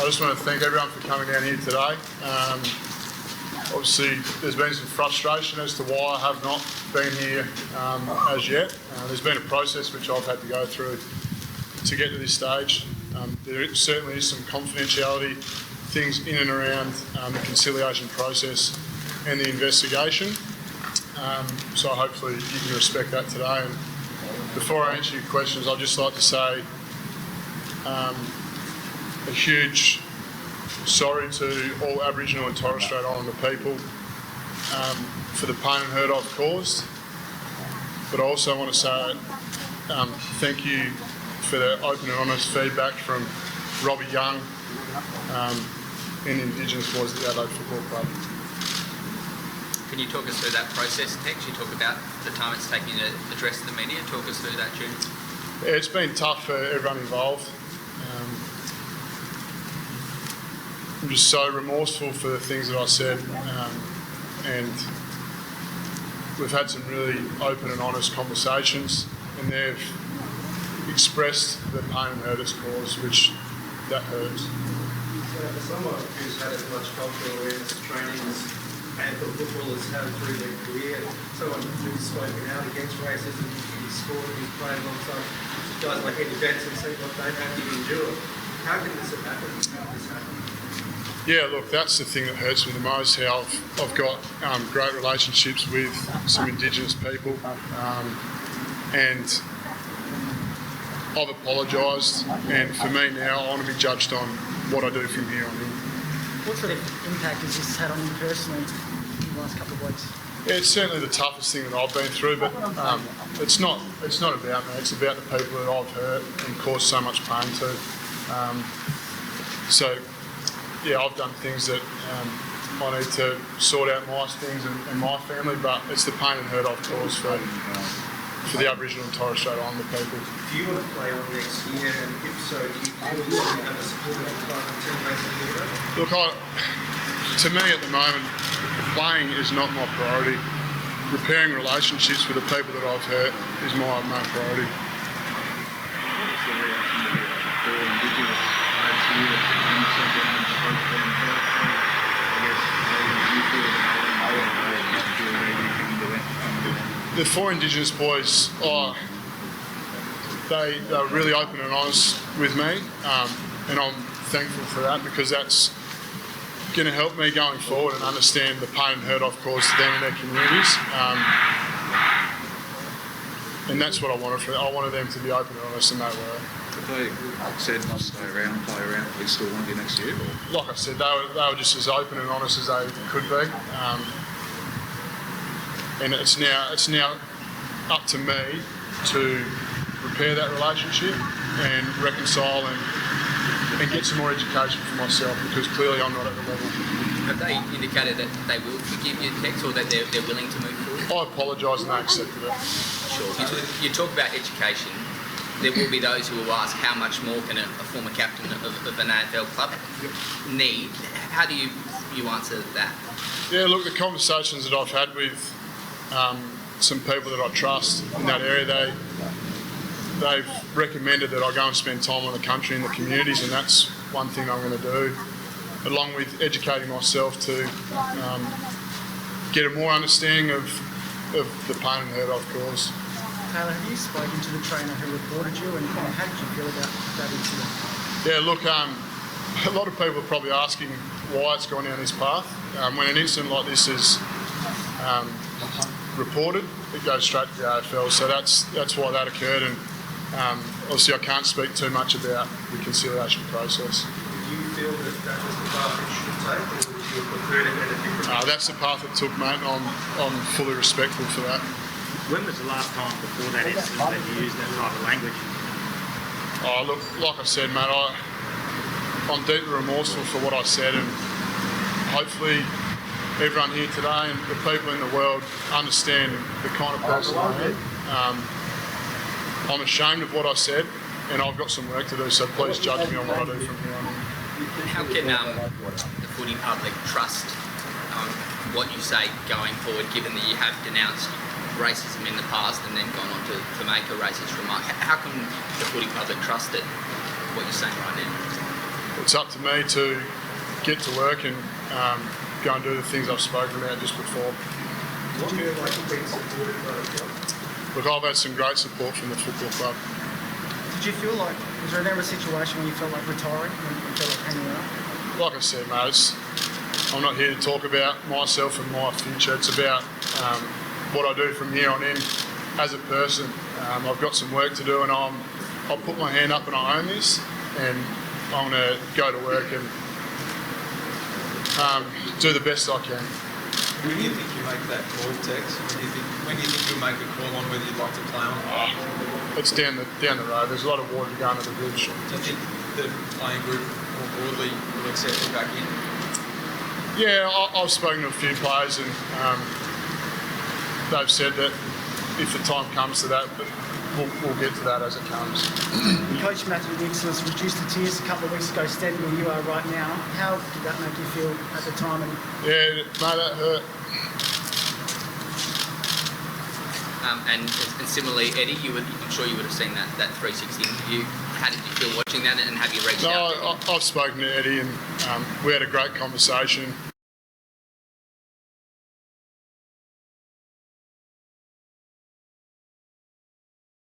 I just want to thank everyone for coming down here today. Obviously, there's been some frustration as to why I have not been here as yet. There's been a process which I've had to go through to get to this stage. There certainly is some confidentiality things in and around the conciliation process and the investigation. So hopefully you can respect that today. And before I answer your questions, I'd just like to say a huge sorry to all Aboriginal and Torres Strait Islander people for the pain and hurt I've caused. But I also want to say thank you for the open and honest feedback from Robbie Young and Indigenous boys at the Adelaide Football Club. Can you talk us through that process, Tex? You talk about the time it's taking to address the media. Talk us through that journey. Yeah, it's been tough for everyone involved. I'm just so remorseful for the things that I said, and we've had some really open and honest conversations, and they've expressed the pain and hurt it's caused, which that hurts. So for someone who's had as much cultural awareness training as AFL footballers have through their career, someone who's spoken out against racism in sport, who's played alongside guys like Eddie Benson, see what they've had to endure. How can this have happened? How can this happen? Yeah, look, that's the thing that hurts me the most, how I've got great relationships with some Indigenous people, and I've apologised, and for me now, I want to be judged on what I do from here on in. What sort of impact has this had on you personally in the last couple of weeks? Yeah, it's certainly the toughest thing that I've been through, but it's not about me, it's about the people that I've hurt and caused so much pain to. So, yeah, I've done things that I need to sort out my things and my family, but it's the pain and hurt I've caused for the Aboriginal and Torres Strait Islander people. Do you want to play on next year, and if so, do you feel you have the support of the club until race? Look, to me at the moment, playing is not my priority. Repairing relationships with the people that I've hurt is my main priority. The four Indigenous boys, they were really open and honest with me, and I'm thankful for that, because that's going to help me going forward and understand the pain and hurt I've caused to them and their communities. And that's what I wanted for them. I wanted them to be open and honest, and they were. If they said stay around, play around, we still want you next year? Or? Like I said, they were just as open and honest as they could be. And it's now up to me to repair that relationship and reconcile and get some more education for myself, because clearly I'm not at the level. Have they indicated that they will forgive you, Tex, or that they're willing to move forward? I apologise and they accepted it. Sure. You talk about education. There will be those who will ask how much more can a former captain of an AFL club need. How do you answer that? Yeah, look, the conversations that I've had with some people that I trust in that area, they've recommended that I go and spend time on the country and the communities, and that's one thing I'm going to do, along with educating myself to get a more understanding of the pain and hurt I've caused. Taylor, have you spoken to the trainer who reported you, and how did you feel about that incident? Yeah, look, a lot of people are probably asking why it's gone down this path. When an incident like this is reported, it goes straight to the AFL, so that's why that occurred, and obviously I can't speak too much about the conciliation process. Do you feel that that was the path it should take, or would you have preferred it at a different? That's the path it took, mate, and I'm fully respectful for that. When was the last time before that incident that you used that type of language? Oh, look, like I said, mate, I'm deeply remorseful for what I said, and hopefully everyone here today and the people in the world understand the kind of person I am. I'm ashamed of what I said, and I've got some work to do, so please judge me on what I do from here on in. How can the footy public trust what you say going forward, given that you have denounced racism in the past and then gone on to make a racist remark? How can the footy public trust it, what you're saying right now? it's up to me to get to work and go and do the things I've spoken about just before. What do you like being supported by the club? Look, I've had some great support from the football club. Did you feel like, was there ever a situation when you felt like retiring, when you felt like hanging up? Like I said, mate, I'm not here to talk about myself and my future. It's about what I do from here on in as a person. I've got some work to do, and I'll put my hand up and I own this, and I'm going to go to work and do the best I can. When do you think you make that call, Tex? When do you think you'll make a call on whether you'd like to play on? It's down the road. There's a lot of water going under the bridge. Do you think the playing group more broadly will accept you back in? Yeah, I've spoken to a few players, and they've said that if the time comes to that, but we'll get to that as it comes. Coach Matthew Rendell was reduced to tears a couple of weeks ago, standing where you are right now. How did that make you feel at the time? Yeah, no, that hurt. And similarly, Eddie, I'm sure you would have seen that 360 interview. How did you feel watching that, and have you reached out to him? I've spoken to Eddie, and we had a great conversation.